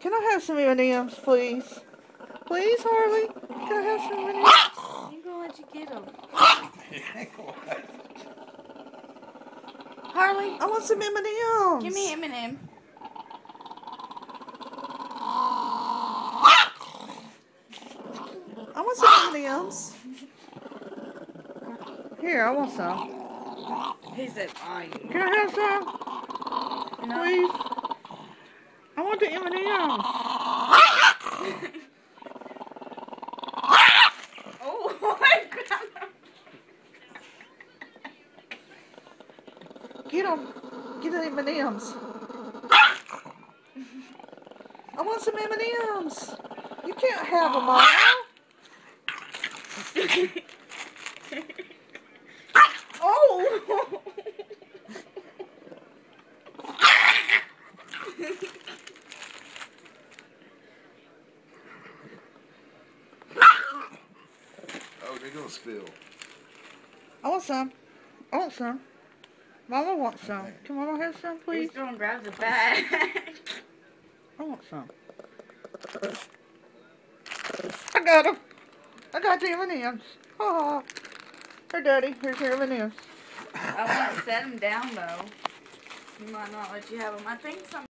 Can I have some M&M's, please? Please, Harley? Can I have some M&M's? He ain't gonna let you get them. Harley, I want some M&M's. give me M&M. I want some M&M's. Here, I want some. He said, fine. Can I have some? No. Please? I want the M&M's. Oh my God. Get them. Get the M&M's. I want some M&M's. You can't have them all. Oh! Oh, they're gonna spill. I want some. I want some. Mama wants some. Can Mama have some, please? He's gonna grab the bag. I want some. I got them. I got the M&M's. Oh, here, Daddy. Here's your M&M's. I want to set him down though. He might not let you have them. I think some.